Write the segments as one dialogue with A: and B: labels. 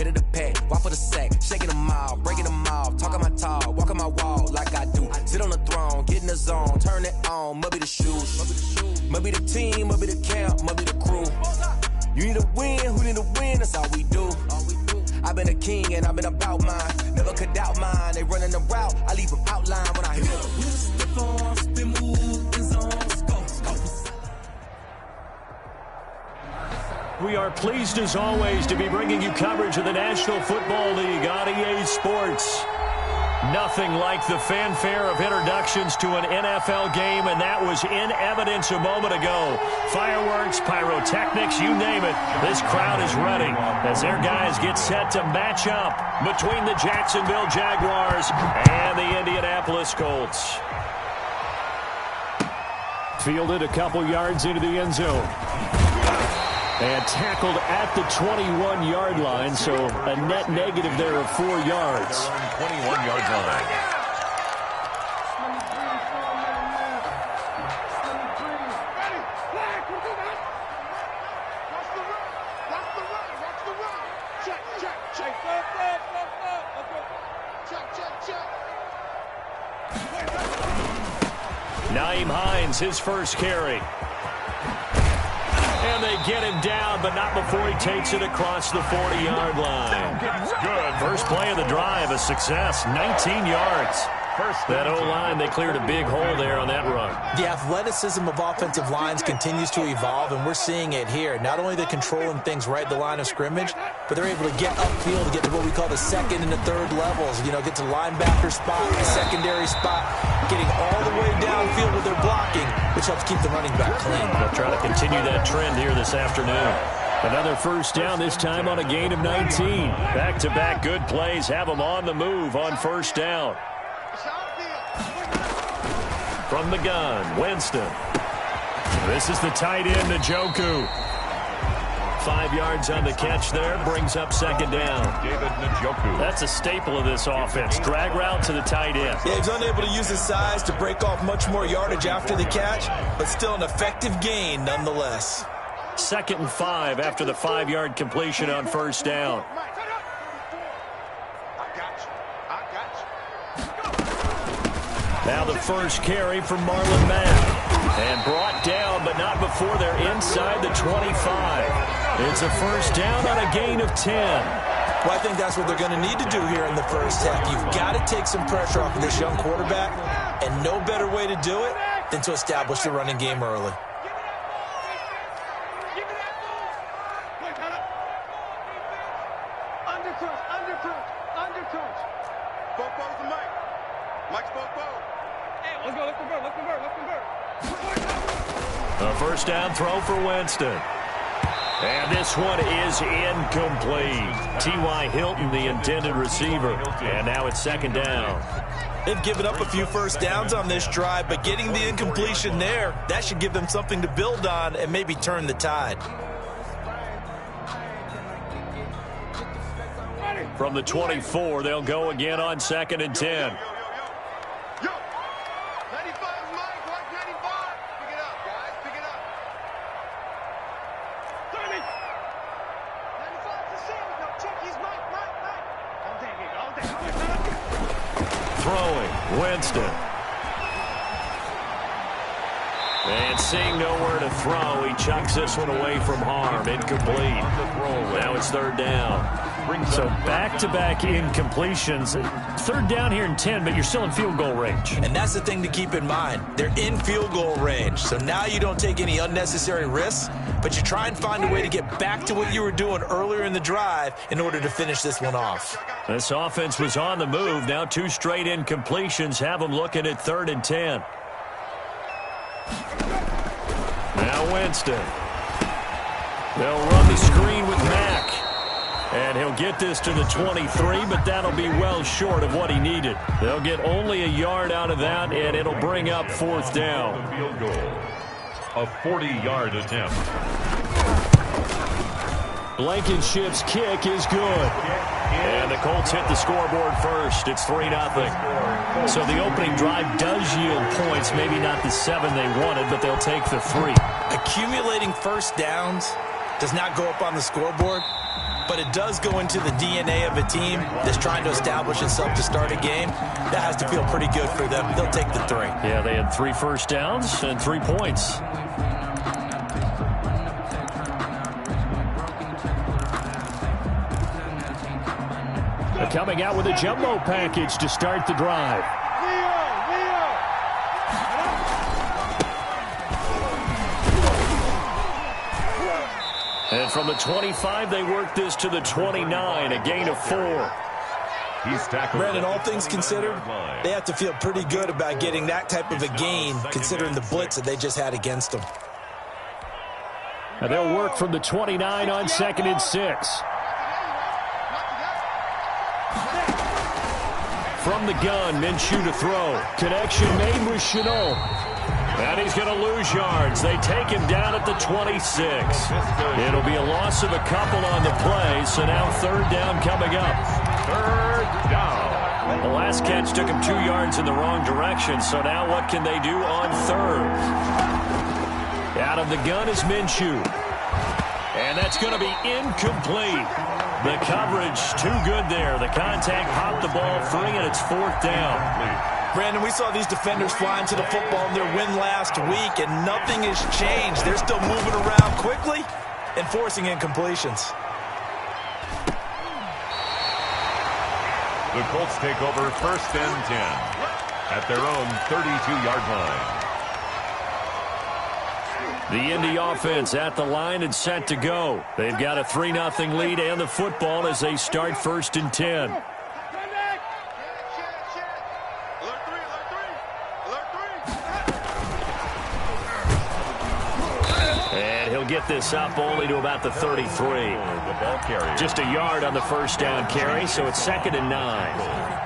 A: Hit it a pack, walk for the sack, shaking them out, breaking them off, talking my talk, walking my wall like I do. Sit on the throne, get in the zone, turn it on, must be the shoes, must be the team, must be the camp, must be the crew. You need a win, who need a win, that's all we do. I've been a king and I've been about mine, never could doubt mine. They running the route, I leave them outline when I hear
B: We are pleased as always to be bringing you coverage of the National Football League on EA Sports. Nothing like the fanfare of introductions to an NFL game, and that was in evidence a moment ago. Fireworks, pyrotechnics, you name it. This crowd is ready as their guys get set to match up between the Jacksonville Jaguars and the Indianapolis Colts. Fielded a couple yards into the end zone. And tackled at the 21-yard line, so a net negative there of 4 yards.
C: 21-yard line.
B: Nyheim Hines, his first carry. And they get him down, but not before he takes it across the 40-yard line. Good. First play of the drive, a success, 19 yards. That O-line, they cleared a big hole there on that run.
D: The athleticism of offensive lines continues to evolve, and we're seeing it here. Not only they're controlling things right at the line of scrimmage, but they're able to get upfield to get to what we call the second and the third levels. You know, get to the linebacker spot, the secondary spot, getting all the way downfield with their blocking, which helps keep the running back clean.
B: They'll try to continue that trend here this afternoon. Another first down, this time on a gain of 19. Back-to-back good plays have them on the move on first down. From the gun, Winston. This is the tight end, Njoku. 5 yards on the catch there, brings up second down.
C: David Njoku.
B: That's a staple of this offense. Drag route to the tight end.
D: Yeah, he's unable to use his size to break off much more yardage after the catch, but still an effective gain nonetheless.
B: 2nd and 5 after the 5-yard completion on first down. Now the first carry from Marlon Mack. And brought down, but not before they're inside the 25. It's a first down on a gain of 10.
D: Well, I think that's what they're going to need to do here in the first half. You've got to take some pressure off of this young quarterback, and no better way to do it than to establish the running game early.
B: A first down throw for Winston. And this one is incomplete. T.Y. Hilton, the intended receiver. And now it's second down.
D: They've given up a few first downs on this drive, but getting the incompletion there, that should give them something to build on and maybe turn the tide.
B: From the 24, they'll go again on 2nd and 10. Throwing, Winston. And seeing nowhere to throw, he chucks this one away from harm. Incomplete. Now it's third down. So back-to-back incompletions. Third down here in 10, but you're still in field goal range.
D: And that's the thing to keep in mind. They're in field goal range. So now you don't take any unnecessary risks, but you try and find a way to get back to what you were doing earlier in the drive in order to finish this one off.
B: This offense was on the move. Now 2 straight incompletions have them looking at 3rd and 10. Now Winston. They'll run the screen with Mack. And he'll get this to the 23, but that'll be well short of what he needed. They'll get only a yard out of that, and it'll bring up 4th down.
C: Field goal. A 40-yard attempt.
B: Blankenship's kick is good. And the Colts hit the scoreboard first. It's 3-0. So the opening drive does yield points. Maybe not the 7 they wanted, but they'll take the 3.
D: Accumulating first downs does not go up on the scoreboard, but it does go into the DNA of a team that's trying to establish itself to start a game. That has to feel pretty good for them. They'll take the 3.
B: Yeah, they had 3 first downs and 3 points. They're coming out with a jumbo package to start the drive. And from the 25, they work this to the 29, a gain of 4.
C: He's tackled.
D: Brandon, all things considered, they have to feel pretty good about getting that type of a gain, considering the blitz that they just had against them.
B: And they'll work from the 29 on 2nd and 6. From the gun, Minshew to throw. Connection made with Chenault. And he's going to lose yards. They take him down at the 26. It'll be a loss of a couple on the play, so now 3rd down coming up.
C: 3rd down.
B: The last catch took him 2 yards in the wrong direction, so now what can they do on 3rd? Out of the gun is Minshew. And that's going to be incomplete. The coverage too good there. The contact popped the ball free, and it's 4th down.
D: Brandon, we saw these defenders flying to the football in their win last week, and nothing has changed. They're still moving around quickly and forcing incompletions.
C: The Colts take over 1st and 10 at their own 32-yard line.
B: The Indy offense at the line and set to go. They've got a 3-0 lead and the football as they start 1st and 10. And he'll get this up only to about the 33.
C: The ball carrier.
B: Just a yard on the 1st down carry, so it's 2nd and 9.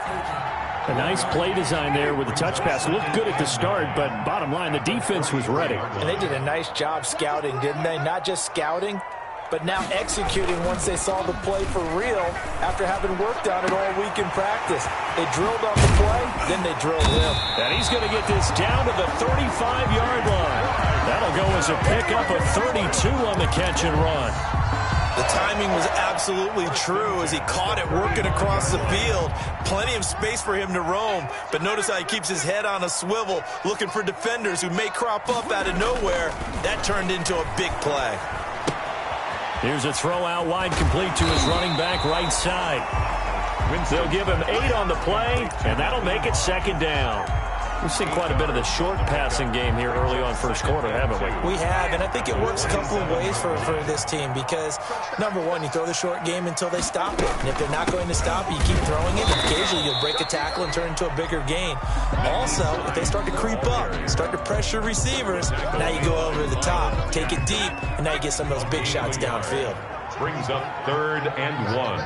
B: A nice play design there with the touch pass. Looked good at the start, but bottom line, the defense was ready.
D: And they did a nice job scouting, didn't they? Not just scouting, but now executing once they saw the play for real after having worked on it all week in practice. They drilled on the play, then they drilled him.
B: And he's going to get this down to the 35-yard line. That'll go as a pickup of 32 on the catch and run.
D: The timing was absolutely true as he caught it working across the field. Plenty of space for him to roam, but notice how he keeps his head on a swivel, looking for defenders who may crop up out of nowhere. That turned into a big play.
B: Here's a throw out wide, complete to his running back right side. They'll give him 8 on the play, and that'll make it 2nd down. We've seen quite a bit of the short passing game here early on 1st quarter, haven't we?
D: We have, and I think it works a couple of ways for this team because, number one, you throw the short game until they stop it. And if they're not going to stop it, you keep throwing it. And occasionally you'll break a tackle and turn into a bigger gain. Also, if they start to creep up, start to pressure receivers, now you go over the top, take it deep, and now you get some of those big shots downfield.
C: Brings up 3rd and 1.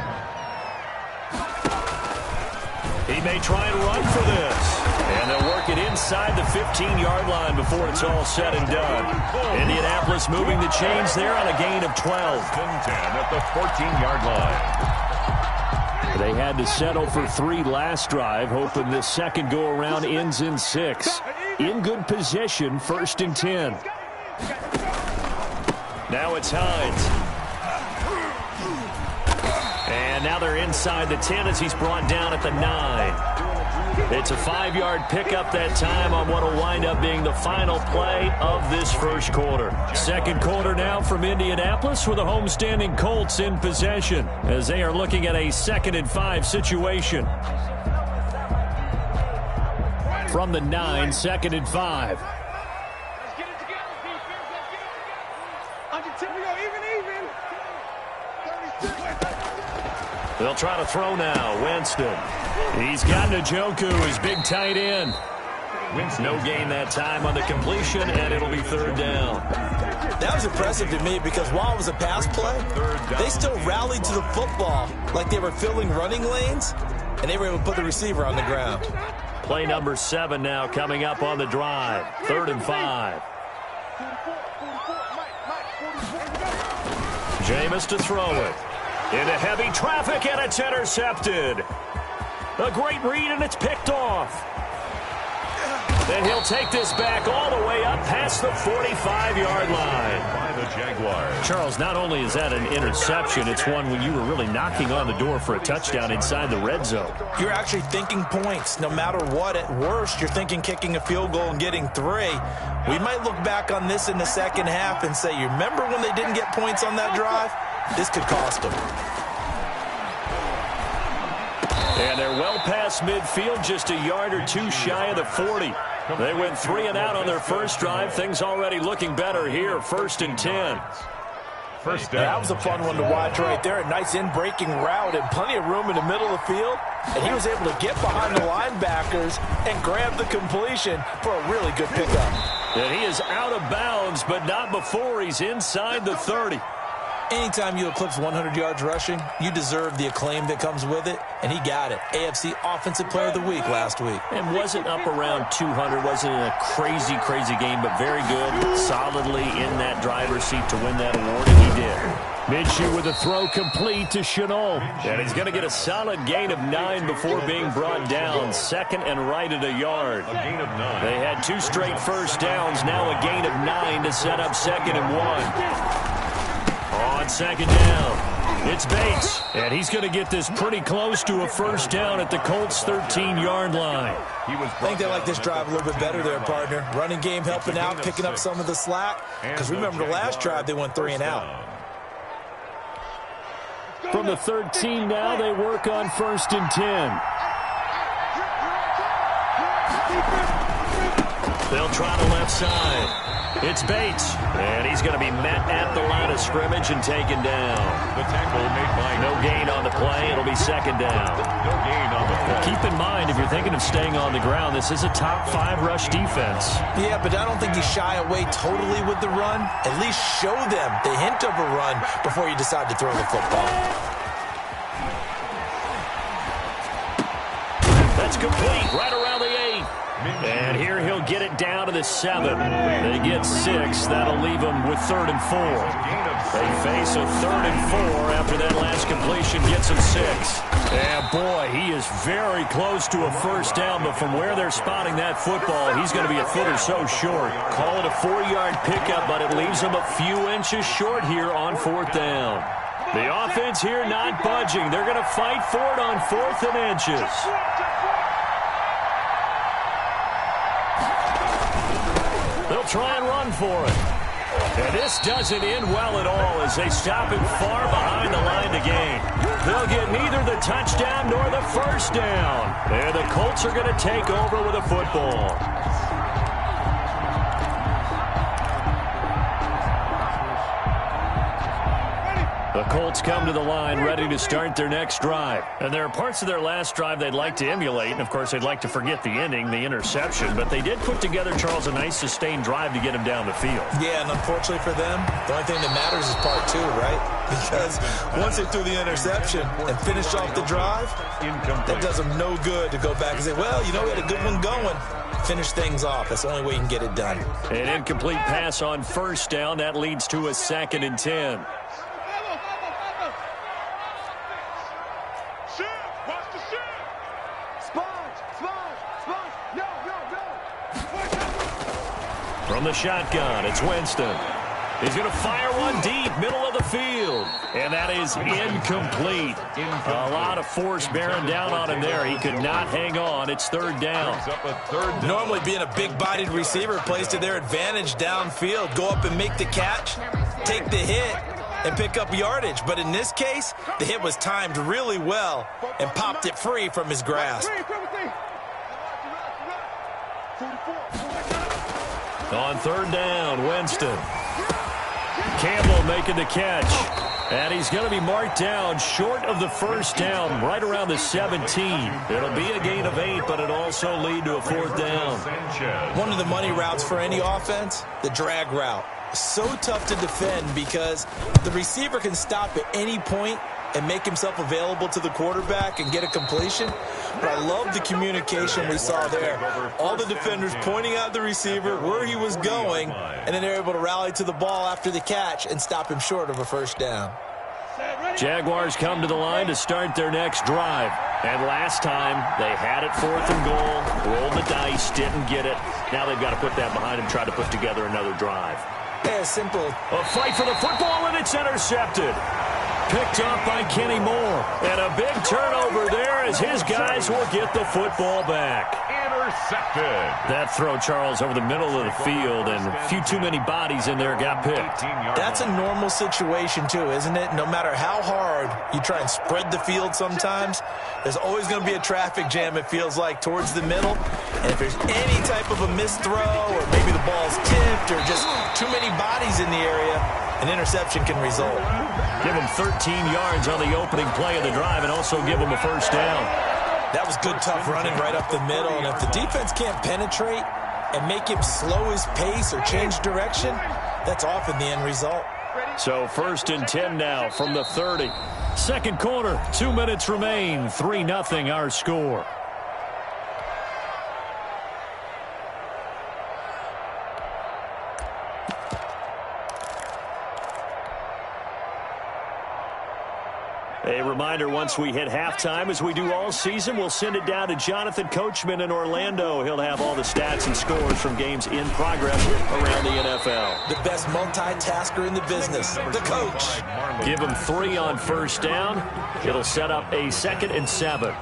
B: He may try and run for this. And they'll work it inside the 15-yard line before it's all said and done. Indianapolis moving the chains there on a gain of 12.
C: 10 at the 14-yard line.
B: They had to settle for 3 last drive, hoping this second go-around ends in 6. In good position, 1st and 10. Now it's Hines. And now they're inside the 10 as he's brought down at the 9. It's a 5-yard pickup that time on what will wind up being the final play of this 1st quarter. 2nd quarter now from Indianapolis with the homestanding Colts in possession as they are looking at a 2nd and 5 situation. From the 9, 2nd and 5.
E: Let's get it together, defense. Let's get it together. Even.
B: They'll try to throw now. Winston. He's got Njoku, his big tight end. No gain that time on the completion, and it'll be 3rd down.
D: That was impressive to me because while it was a pass play, they still rallied to the football like they were filling running lanes, and they were able to put the receiver on the ground.
B: Play number 7 now coming up on the drive. 3rd and 5. Jameis to throw it. Into heavy traffic, and it's intercepted. A great read, and it's picked off. And he'll take this back all the way up past the 45-yard line.
C: By the Jaguars.
B: Charles, not only is that an interception, it's one when you were really knocking on the door for a touchdown inside the red zone.
D: You're actually thinking points. No matter what, at worst, you're thinking kicking a field goal and getting 3. We might look back on this in the second half and say, you remember when they didn't get points on that drive? This could cost them.
B: And they're well past midfield, just a yard or 2 shy of the 40. They went 3 and out on their first drive. Things already looking better here. 1st and 10.
C: First down.
D: That was a fun one to watch right there. A nice in-breaking route and plenty of room in the middle of the field. And he was able to get behind the linebackers and grab the completion for a really good pickup.
B: And he is out of bounds, but not before he's inside the 30.
D: Anytime you eclipse 100 yards rushing, you deserve the acclaim that comes with it, and he got it. AFC Offensive Player of the Week last week.
B: And wasn't up around 200, wasn't in a crazy game, but very good, solidly in that driver's seat to win that award, and he did. Minshew with a throw complete to Shenault. And he's going to get a solid gain of 9 before being brought down. 2nd and right at a yard.
C: A gain of 9.
B: They had 2 straight first downs, now a gain of 9 to set up 2nd and 1. On 2nd down, it's Bates, and he's going to get this pretty close to a first down at the Colts' 13-yard line.
D: I think they like this drive a little bit better there, partner. Running game helping out, picking up some of the slack. Because remember the last drive, they went 3 and out.
B: From the 13 now, they work on 1st and 10. They'll try the left side. It's Bates, and he's going to be met at the line of scrimmage and taken down.
C: The tackle made by
B: no gain on the play. It'll be 2nd down.
C: No gain on the play.
B: Keep in mind, if you're thinking of staying on the ground, this is a top 5 rush defense.
D: Yeah, but I don't think you shy away totally with the run. At least show them the hint of a run before you decide to throw the football.
B: That's complete, right around the 8. And here he'll get it down to the 7. They get 6. That'll leave them with 3rd and 4. They face a 3rd and 4 after that last completion gets them 6. And boy, he is very close to a first down, but from where they're spotting that football, he's going to be a foot or so short. Call it a 4-yard pickup, but it leaves them a few inches short here on 4th down. The offense here not budging. They're going to fight for it on 4th and inches. They'll try and run for it. And this doesn't end well at all as they stop him far behind the line to gain. They'll get neither the touchdown nor the first down. And the Colts are going to take over with a football. The Colts come to the line ready to start their next drive. And there are parts of their last drive they'd like to emulate. And, of course, they'd like to forget the ending, the interception. But they did put together, Charles, a nice sustained drive to get him down the field.
D: Yeah, and unfortunately for them, the only thing that matters is part 2, right? Because once they threw the interception and finished off the drive, that does them no good to go back and say, well, you know, we had a good one going. Finish things off. That's the only way you can get it done.
B: An incomplete pass on first down. That leads to a 2nd and 10. From the shotgun, it's Winston. He's going to fire one deep, middle of the field. And that is incomplete. A lot of force bearing down on him there. He could not hang on. It's 3rd down.
D: Normally being a big-bodied receiver plays to their advantage downfield. Go up and make the catch, take the hit, and pick up yardage. But in this case, the hit was timed really well and popped it free from his grasp.
B: On 3rd down, Winston. Campbell making the catch. And he's going to be marked down short of the first down, right around the 17. It'll be a gain of 8, but it'll also lead to a 4th down.
D: One of the money routes for any offense, the drag route. So tough to defend because the receiver can stop at any point and make himself available to the quarterback and get a completion. But I love the communication we saw there. All the defenders pointing out the receiver, where he was going, and then they're able to rally to the ball after the catch and stop him short of a first down.
B: Jaguars come to the line to start their next drive. And last time, they had it 4th and goal, rolled the dice, didn't get it. Now they've got to put that behind them, try to put together another drive.
D: Yeah, simple.
B: A fight for the football, and it's intercepted. Picked up by Kenny Moore. And a big turnover there as his guys will get the football back.
C: Intercepted.
B: That throw, Charles, over the middle of the field, and a few too many bodies in there got picked.
D: That's a normal situation, too, isn't it? No matter how hard you try and spread the field sometimes, there's always going to be a traffic jam, it feels like, towards the middle. And if there's any type of a missed throw, or maybe the ball's tipped, or just too many bodies in the area, an interception can result.
B: Give them 13 yards on the opening play of the drive and also give them a first down.
D: That was good, tough running right up the middle. And if the defense can't penetrate and make him slow his pace or change direction, that's often the end result.
B: So 1st and 10 now from the 30. Second quarter, 2 minutes remain. 3-0 our score. A reminder, once we hit halftime, as we do all season, we'll send it down to Jonathan Coachman in Orlando. He'll have all the stats and scores from games in progress around the NFL.
D: The best multitasker in the business, the coach.
B: Give him 3 on first down. It'll set up a 2nd and 7.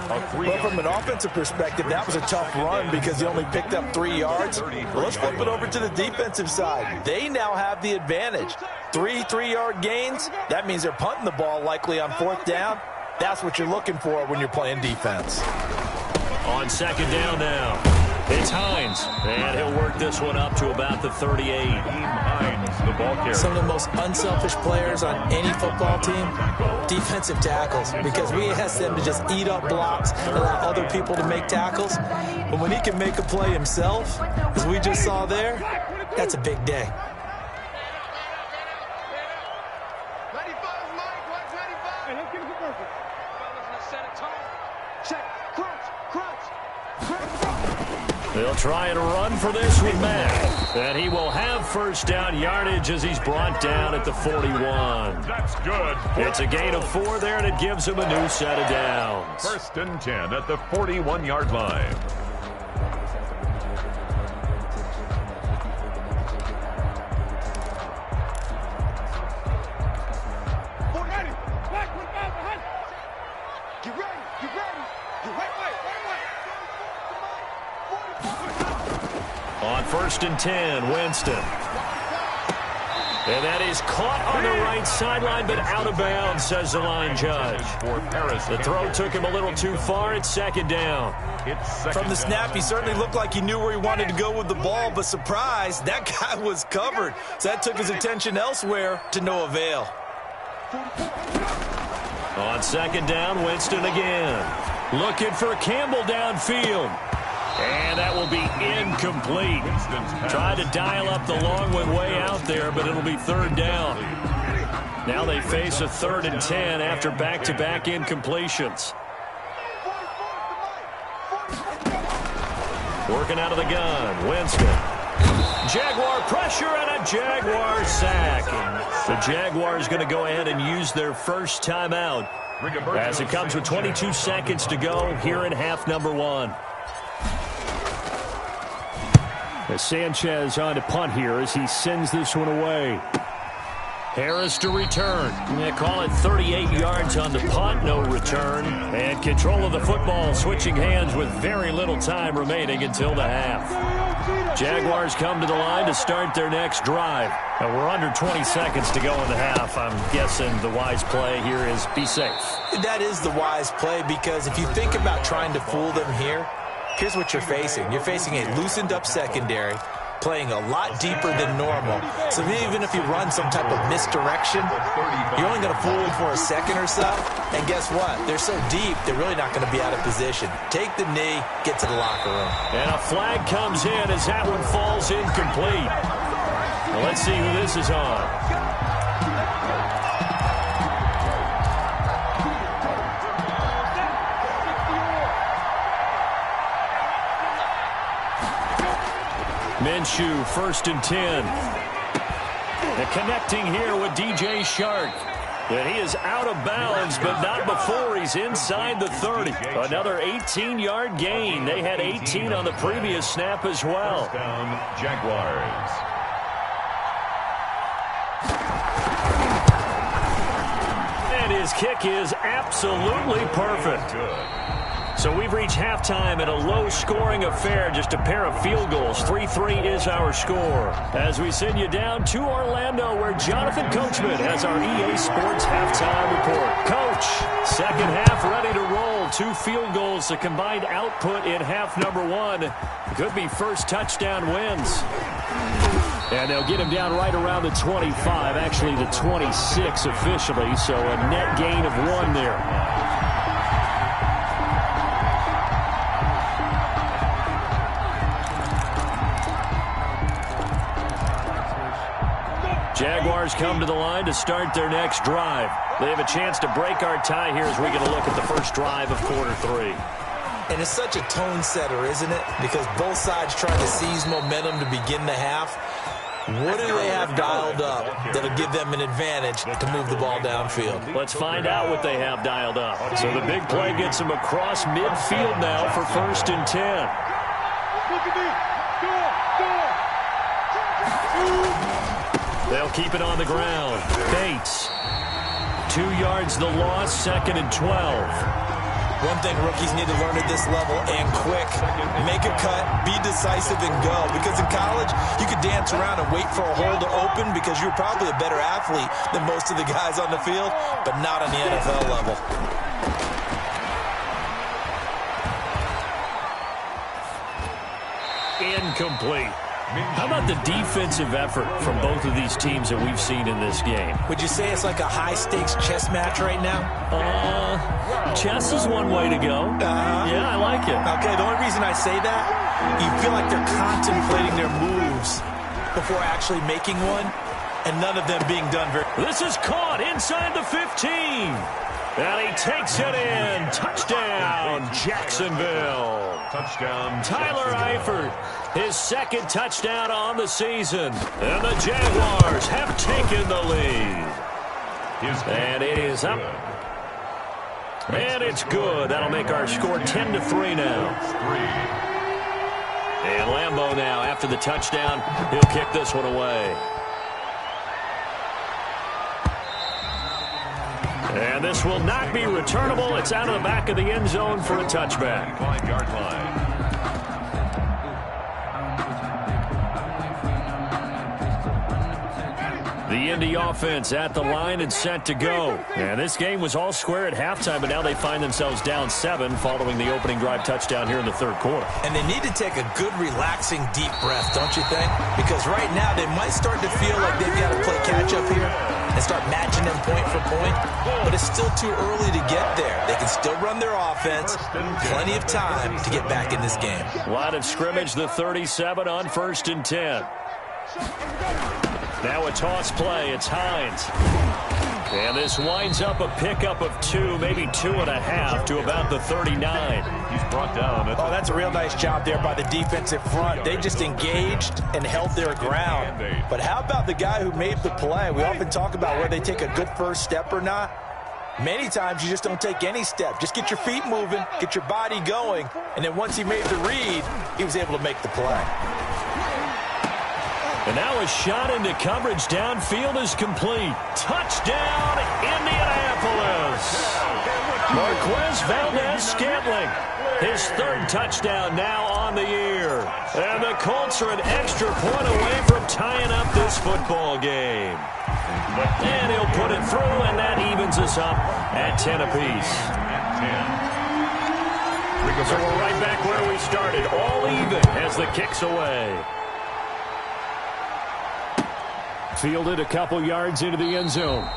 D: Well, from an offensive perspective, that was a tough run because he only picked up 3 yards. Well, let's flip it over to the defensive side. They now have the advantage. 3 3-yard gains, that means they're punting the ball likely on 4th down. That's what you're looking for when you're playing defense.
B: On 2nd down now, it's Hines. And he'll work this one up to about the 38.
C: Hines, the ball carrier.
D: Some of the most unselfish players on any football team, defensive tackles, because we ask them to just eat up blocks, allow other people to make tackles. But when he can make a play himself, as we just saw there, that's a big day.
B: They'll try and run for this with Matt. And he will have first down yardage as he's brought down at the 41.
C: That's good.
B: It's a gain of 4 there, and it gives him a new set of downs.
C: 1st and 10 at the 41-yard line.
B: On 1st and 10, Winston. And that is caught on the right sideline, but out of bounds, says the line judge. The throw took him a little too far. It's 2nd down.
D: From the snap, he certainly looked like he knew where he wanted to go with the ball, but surprise, that guy was covered. So that took his attention elsewhere to no avail.
B: On 2nd down, Winston again. Looking for Campbell downfield. And that will be incomplete. Tried to dial up the long one way out there, but it'll be 3rd down. Now they face a 3rd and 10 after back-to-back incompletions. Working out of the gun, Winston. Jaguar pressure and a Jaguar sack. The Jaguars going to go ahead and use their first timeout as it comes with 22 seconds to go here in half number 1. As Sanchez on to punt here as he sends this one away. Harris to return. They call it 38 yards on the punt, no return. And control of the football switching hands with very little time remaining until the half. Jaguars come to the line to start their next drive. And we're under 20 seconds to go in the half. I'm guessing the wise play here is be safe.
D: That is the wise play because if you think about trying to fool them here, here's what you're facing. You're facing a loosened up secondary, playing a lot deeper than normal. So even if you run some type of misdirection, you're only going to fool them for a second or so. And guess what? They're so deep, they're really not going to be out of position. Take the knee, get to the locker room.
B: And a flag comes in as that one falls incomplete. Well, let's see who this is on. Minshew, 1st and 10. And connecting here with DJ Shark. And he is out of bounds, but not before he's inside the 30. Another 18-yard gain. They had 18 on the previous snap as well.
C: First down, Jaguars.
B: And his kick is absolutely perfect. So we've reached halftime in a low-scoring affair, just a pair of field goals. 3-3 is our score. As we send you down to Orlando, where Jonathan Coachman has our EA Sports halftime report. Coach, second half ready to roll. 2 field goals, the combined output in half number 1. Could be first touchdown wins. And they'll get him down right around the 25, actually the 26 officially, so a net gain of 1 there. Jaguars come to the line to start their next drive. They have a chance to break our tie here as we get a look at the first drive of quarter 3.
D: And it's such a tone setter, isn't it? Because both sides trying to seize momentum to begin the half. What do they have dialed up that'll give them an advantage to move the ball downfield?
B: Let's find out what they have dialed up. So the big play gets them across midfield now for 1st and 10.
E: Look at me.
B: They'll keep it on the ground. Bates. 2 yards the loss, 2nd and 12.
D: One thing rookies need to learn at this level, and quick, make a cut, be decisive, and go. Because in college, you could dance around and wait for a hole to open because you're probably a better athlete than most of the guys on the field, but not on the NFL level.
B: Incomplete. How about the defensive effort from both of these teams that we've seen in this game?
D: Would you say it's like a high-stakes chess match right now?
B: Chess is one way to go. Yeah, I like it.
D: Okay, the only reason I say that, you feel like they're contemplating their moves before actually making one, and none of them being done very...
B: This is caught inside the 15. And he takes it in. Touchdown, Jacksonville.
C: Touchdown,
B: Tyler Eifert, his 2nd touchdown on the season. And the Jaguars have taken the lead. And it is up. And it's good. That'll make our score 10-3 now. And Lambeau now, after the touchdown, he'll kick this one away. And this will not be returnable. It's out of the back of the end zone for a touchback.
C: 5-yard line.
B: The Indy offense at the line and set to go. And this game was all square at halftime, but now they find themselves down 7 following the opening drive touchdown here in the 3rd quarter.
D: And they need to take a good, relaxing, deep breath, don't you think? Because right now they might start to feel like they've got to play catch-up here and start matching them point for point, but it's still too early to get there. They can still run their offense. Plenty of time to get back in this game.
B: Line of scrimmage, the 37 on 1st and 10. Now a toss play. It's Hines. And this winds up a pickup of 2, maybe 2.5 to about the 39.
C: He's brought down.
D: Oh, that's a real nice job there by the defensive front. They just engaged and held their ground. But how about the guy who made the play? We often talk about whether they take a good first step or not. Many times you just don't take any step. Just get your feet moving, get your body going, and then once he made the read, he was able to make the play.
B: And now a shot into coverage downfield is complete. Touchdown, Indianapolis. Marquez Valdez-Scantling, his 3rd touchdown now on the year. And the Colts are an extra point away from tying up this football game. And he'll put it through, and that evens us up at 10 apiece. So we're right back where we started, all even as the kick's away. Fielded a couple yards into the end zone.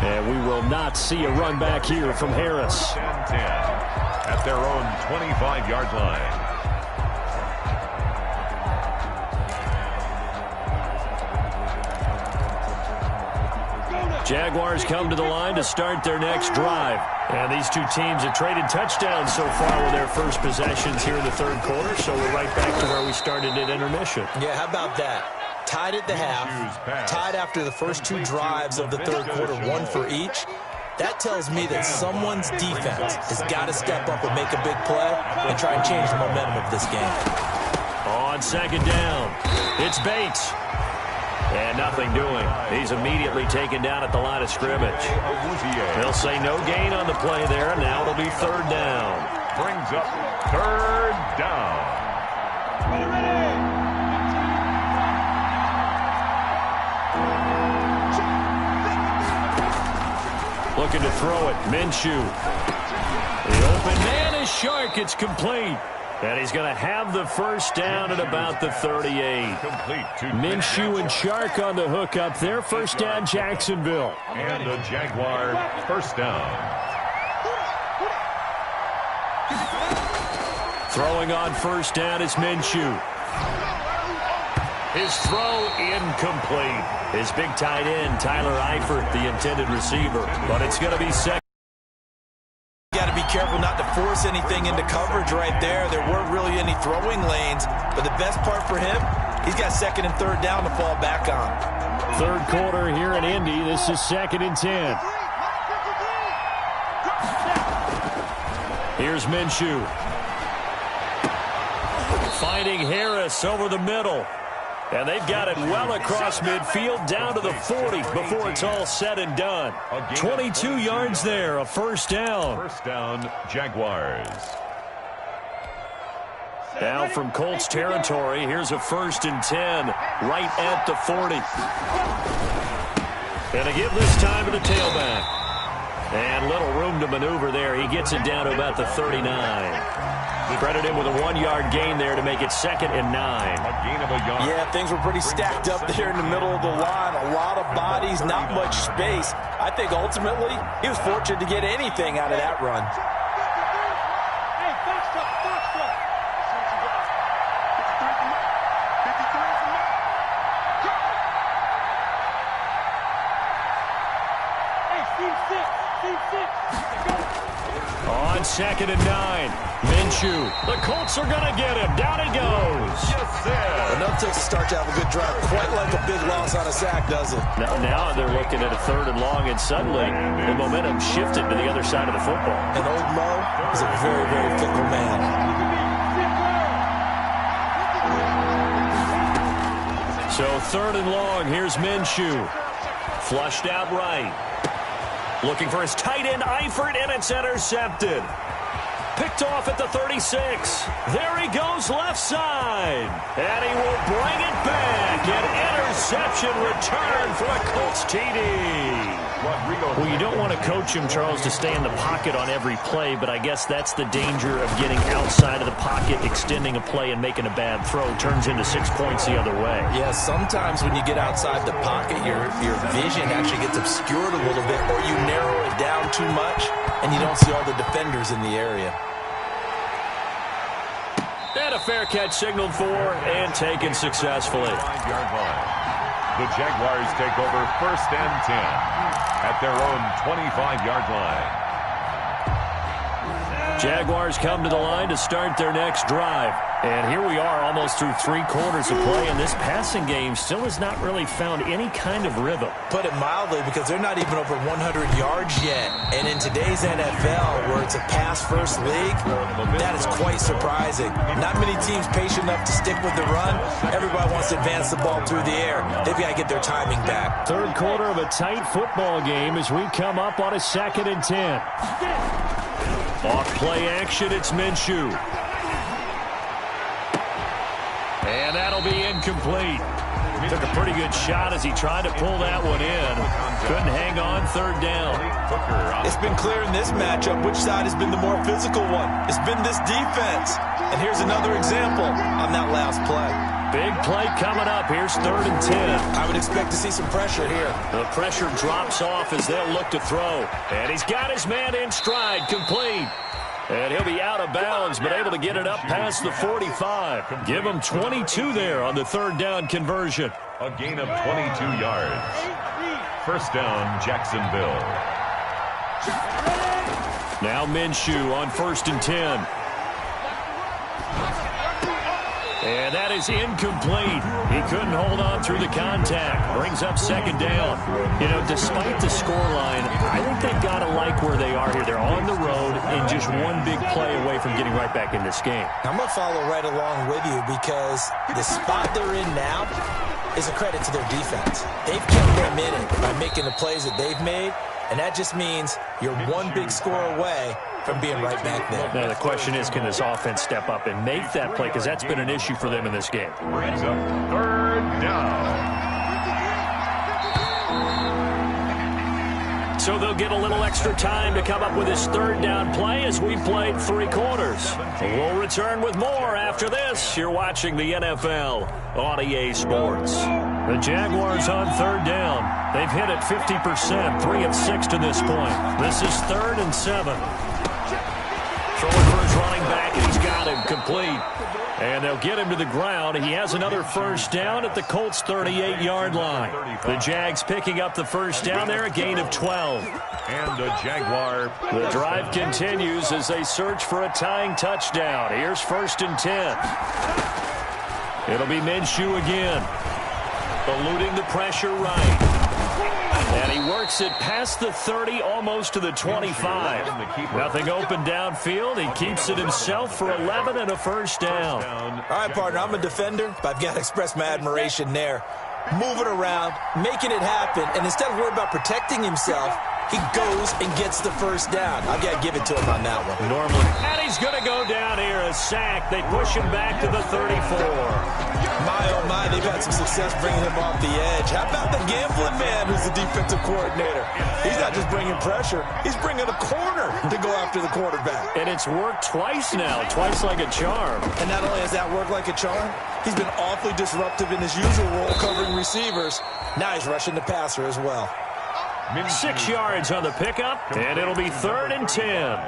B: And we will not see a run back here from Harris.
C: 10-10 at their own 25-yard line.
B: Jaguars come to the line to start their next drive. And these two teams have traded touchdowns so far with their first possessions here in the 3rd quarter. So we're right back to where we started at intermission.
D: Yeah, how about that? tied at the half, tied after the first two drives of the third quarter, one for each. That tells me that someone's defense has got to step up and make a big play and try and change the momentum of this game.
B: On second down, it's Bates. And nothing doing. He's immediately taken down at the line of scrimmage. They'll say no gain on the play there. Now it'll be third down.
C: Brings up third down.
B: Looking to throw it. Minshew. The open man is Shark. It's complete. And he's going to have the first down at about the 38. Minshew and Shark on the hook up there. First down, Jacksonville.
C: And the Jaguar first down.
B: Throwing on first down is Minshew. His throw incomplete. His big tight end, Tyler Eifert, the intended receiver. But it's going to be second.
D: You got to be careful not to force anything into coverage right there. There weren't really any throwing lanes. But the best part for him, he's got second and third down to fall back on.
B: Third quarter here in Indy. This is 2nd and 10. Here's Minshew. Finding Harris over the middle. And they've got it well across midfield down to the 40 before it's all said and done. 22 yards there, a first down.
C: First down, Jaguars.
B: Now from Colts territory, here's a 1st and 10 right at the 40. And to give this time to the tailback. And little room to maneuver there. He gets it down to about the 39. Credit him with a 1-yard gain there to make it 2nd and 9.
C: A gain of a yard.
D: Yeah, things were pretty stacked up there in the middle of the line. A lot of bodies, not much space. I think ultimately he was fortunate to get anything out of that run.
E: Hey, box up, box up. Hey, seam 6.
B: On 2nd and 9, Minshew. The Colts are going to get him. Down he goes.
C: Yes, sir.
D: Enough to start to have a good drive. Quite like a big loss on a sack, does it?
B: Now they're looking at a 3rd and long, and suddenly the momentum shifted to the other side of the football.
D: And old Mo is a very, very fickle man.
B: So 3rd and long, here's Minshew. Flushed out right. Looking for his tight end, Eifert, and it's intercepted. Picked off at the 36. There he goes, left side. And he will bring it back. An interception return for a Colts TD. Well, you don't want to coach him, Charles, to stay in the pocket on every play, but I guess that's the danger of getting outside of the pocket, extending a play, and making a bad throw. Turns into 6 points the other way.
D: Yeah, sometimes when you get outside the pocket, your vision actually gets obscured a little bit, or you narrow it down too much, and you don't see all the defenders in the area.
B: And a fair catch signaled for and taken successfully.
C: 5-yard line. The Jaguars take over 1st and 10 at their own 25-yard line.
B: Jaguars come to the line to start their next drive. And here we are almost through 3 quarters of play, and this passing game still has not really found any kind of rhythm.
D: Put it mildly, because they're not even over 100 yards yet. And in today's NFL, where it's a pass-first league, that is quite surprising. Not many teams patient enough to stick with the run. Everybody wants to advance the ball through the air. They've got to get their timing back.
B: Third quarter of a tight football game as we come up on a 2nd and 10. Off play action, it's Minshew. And that'll be incomplete. Took a pretty good shot as he tried to pull that one in. Couldn't hang on, 3rd down.
D: It's been clear in this matchup which side has been the more physical one. It's been this defense. And here's another example on that last play.
B: Big play coming up. Here's 3rd and 10.
D: I would expect to see some pressure here.
B: The pressure drops off as they'll look to throw. And he's got his man in stride, complete. And he'll be out of bounds, but able to get it up past the 45. Give him 22 there on the 3rd down conversion.
C: A gain of 22 yards. 1st down, Jacksonville. Now
B: Minshew on 1st and 10. And that is incomplete. He couldn't hold on through the contact. Brings up second down. You know, despite the scoreline, I think they've got to like where they are here. They're on the road and just one big play away from getting right back in this game.
D: I'm going to follow right along with you because the spot they're in now is a credit to their defense. They've kept them in it by making the plays that they've made, and that just means you're one big score away from being right back there.
B: Now, the question is, can this offense step up and make that play? Because that's been an issue for them in this game.
C: Brings up third down.
B: So they'll get a little extra time to come up with this third down play as we played 3 quarters. We'll return with more after this. You're watching the NFL on EA Sports. The Jaguars on third down. They've hit it 50%, 3 of 6 to this point. This is 3rd and 7. Throwing for his running back, and he's got him complete. And they'll get him to the ground. He has another first down at the Colts' 38-yard line. The Jags picking up the first down there, a gain of 12.
C: And a Jaguar.
B: The drive continues as they search for a tying touchdown. Here's 1st and 10. It'll be Minshew again. Eluding the pressure right. And he works it past the 30, almost to the 25. Nothing open downfield. He keeps it himself for 11 and a first down.
D: All right, partner, I'm a defender, but I've got to express my admiration there. Moving around, making it happen, and instead of worrying about protecting himself, he goes and gets the first down. I've got to give it to him on that one.
B: Normally. And he's going to go down here, a sack. They push him back to the 34.
D: My, oh my, they've had some success bringing him off the edge. How about the gambling man who's the defensive coordinator? He's not just bringing pressure. He's bringing a corner to go after the quarterback.
B: And it's worked twice now, twice like a charm.
D: And not only has that worked like a charm, he's been awfully disruptive in his usual role covering receivers. Now he's rushing the passer as well.
B: 6 yards on the pickup, and it'll be 3rd and 10.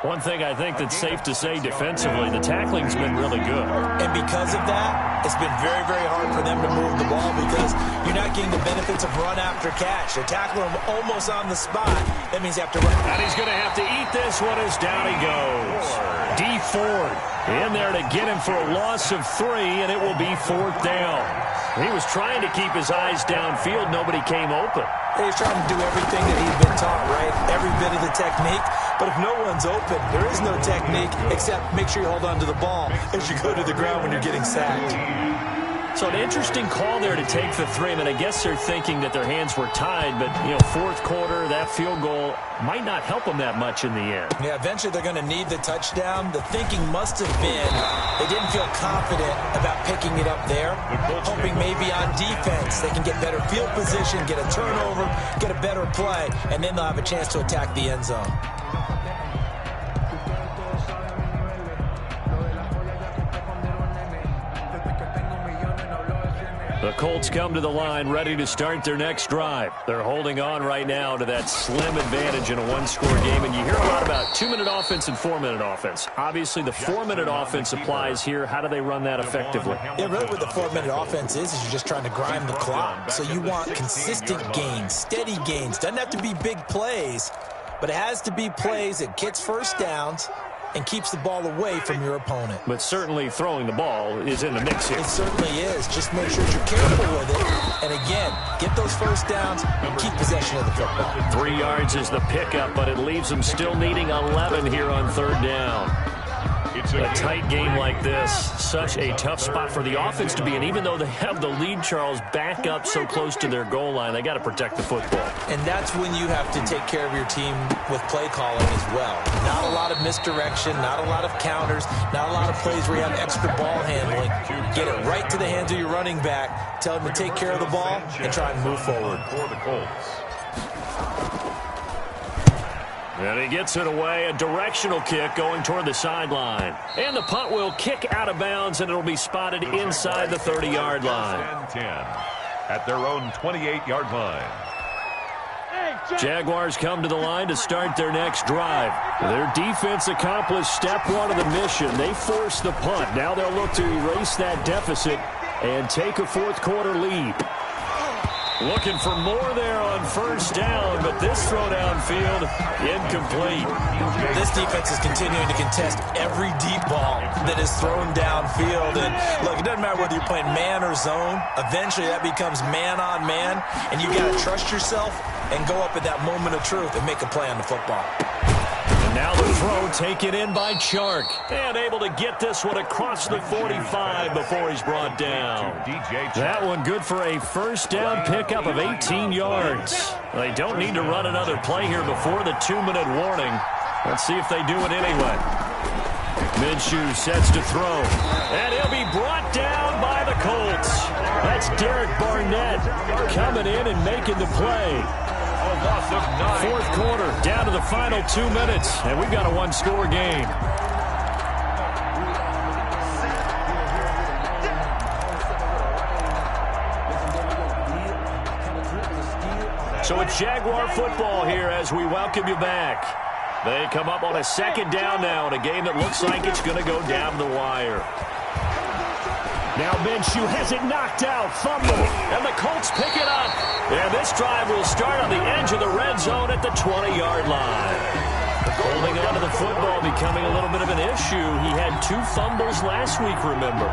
B: One thing I think that's safe to say defensively, the tackling's been really good.
D: And because of that, it's been very, very hard for them to move the ball because you're not getting the benefits of run after catch. They're tackling him almost on the spot. That means you have to run.
B: And he's going to have to eat this one as down he goes. D. Ford in there to get him for a loss of 3, and it will be 4th down. He was trying to keep his eyes downfield. Nobody came open.
D: He's trying to do everything that he's been taught, right? Every bit of the technique. But if no one's open, there is no technique except make sure you hold on to the ball as you go to the ground when you're getting sacked.
B: So an interesting call there to take the 3. I mean, I guess they're thinking that their hands were tied, but, you know, 4th quarter, that field goal might not help them that much in the end.
D: Yeah, eventually they're going to need the touchdown. The thinking must have been they didn't feel confident about picking it up there, hoping maybe on defense they can get better field position, get a turnover, get a better play, and then they'll have a chance to attack the end zone.
B: The Colts come to the line ready to start their next drive. They're holding on right now to that slim advantage in a one-score game. And you hear a lot about 2-minute offense and 4-minute offense. Obviously, the 4-minute offense applies here. How do they run that effectively?
D: Yeah, really what the 4-minute offense is you're just trying to grind the clock. So you want consistent gains, steady gains. Doesn't have to be big plays, but it has to be plays that gets first downs and keeps the ball away from your opponent.
B: But certainly throwing the ball is in the mix here.
D: It certainly is. Just make sure you're careful with it. And again, get those first downs and keep possession of the football.
B: 3 yards is the pickup, but it leaves them still needing 11 here on 3rd down. A tight game like this, such a tough spot for the offense to be in. Even though they have the lead, Charles, back up so close to their goal line, they got to protect the football.
D: And that's when you have to take care of your team with play calling as well. Not a lot of misdirection, not a lot of counters, not a lot of plays where you have extra ball handling. Get it right to the hands of your running back, tell him to take care of the ball, and try and move forward.
C: For the Colts.
B: And he gets it away, a directional kick going toward the sideline. And the punt will kick out of bounds, and it'll be spotted inside the 30-yard line.
C: 10 at their own 28-yard line.
B: Jaguars come to the line to start their next drive. Their defense accomplished step 1 of the mission. They forced the punt. Now they'll look to erase that deficit and take a 4th quarter lead. Looking for more there on first down, but this throw downfield, incomplete.
D: This defense is continuing to contest every deep ball that is thrown downfield. And look, it doesn't matter whether you're playing man or zone. Eventually that becomes man on man, and you got to trust yourself and go up at that moment of truth and make a play on the football.
B: And now the throw taken in by Chark. And able to get this one across the 45 before he's brought down. That one good for a first down pickup of 18 yards. They don't need to run another play here before the 2-minute warning. Let's see if they do it anyway. Minshew sets to throw. And he'll be brought down by the Colts. That's Derek Barnett coming in and making the play. Fourth quarter, down to the final 2 minutes, and we've got a one-score game. So it's Jaguar football here as we welcome you back. They come up on a second down now in a game that looks like it's going to go down the wire. Now Minshew has it knocked out, fumble, and the Colts pick it up. And this drive will start on the edge of the red zone at the 20-yard line. Holding on to the football becoming a little bit of an issue. He had 2 fumbles last week, remember.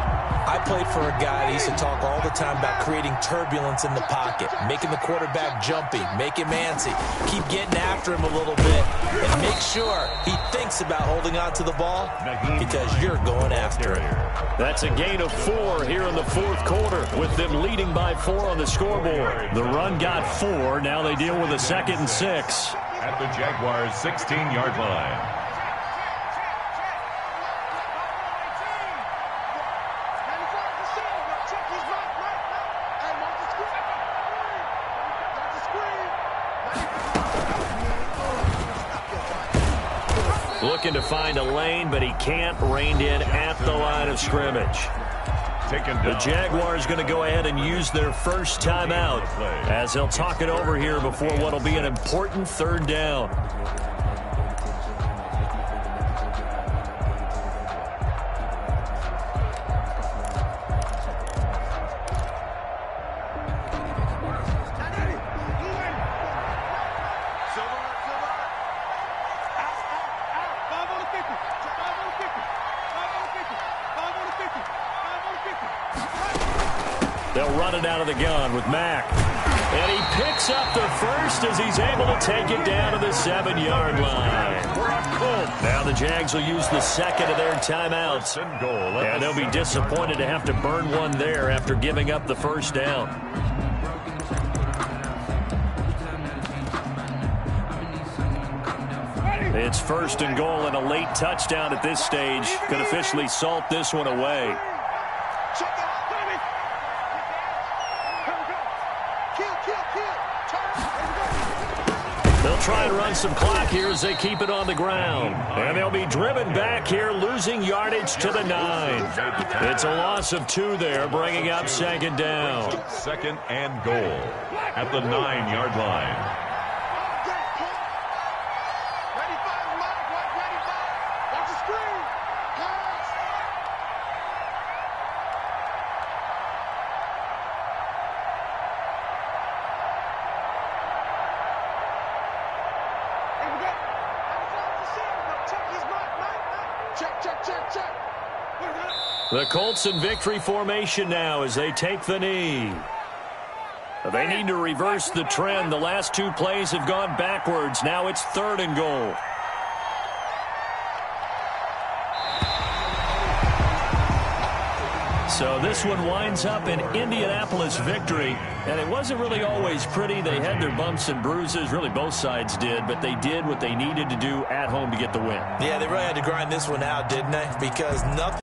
D: I played for a guy that used to talk all the time about creating turbulence in the pocket, making the quarterback jumpy, make him antsy, keep getting after him a little bit, and make sure he thinks about holding on to the ball because you're going after it.
B: That's a gain of 4 here in the fourth quarter with them leading by 4 on the scoreboard. The run got 4. Now they deal with a 2nd and 6.
C: At the Jaguars' 16-yard line.
B: Looking to find a lane, but he can't. Reined in at the line of scrimmage. The Jaguars going to go ahead and use their first timeout as they'll talk it over here before what will be an important third down. They'll run it out of the gun with Mack. And he picks up the first as he's able to take it down to the 7-yard line. Now the Jags will use the second of their timeouts. And they'll be disappointed to have to burn one there after giving up the first down. It's 1st and goal and a late touchdown at this stage. Could officially salt this one away. They'll try and run some clock here as they keep it on the ground. And they'll be driven back here, losing yardage to the 9. It's a loss of 2 there, bringing up 2nd down.
C: 2nd and goal at the 9-yard line.
B: The Colts in victory formation now as they take the knee. They need to reverse the trend. The last 2 plays have gone backwards. Now it's 3rd and goal. So this one winds up an Indianapolis victory, and it wasn't really always pretty. They had their bumps and bruises. Really, both sides did, but they did what they needed to do at home to get the win.
D: Yeah, they really had to grind this one out, didn't they? Because nothing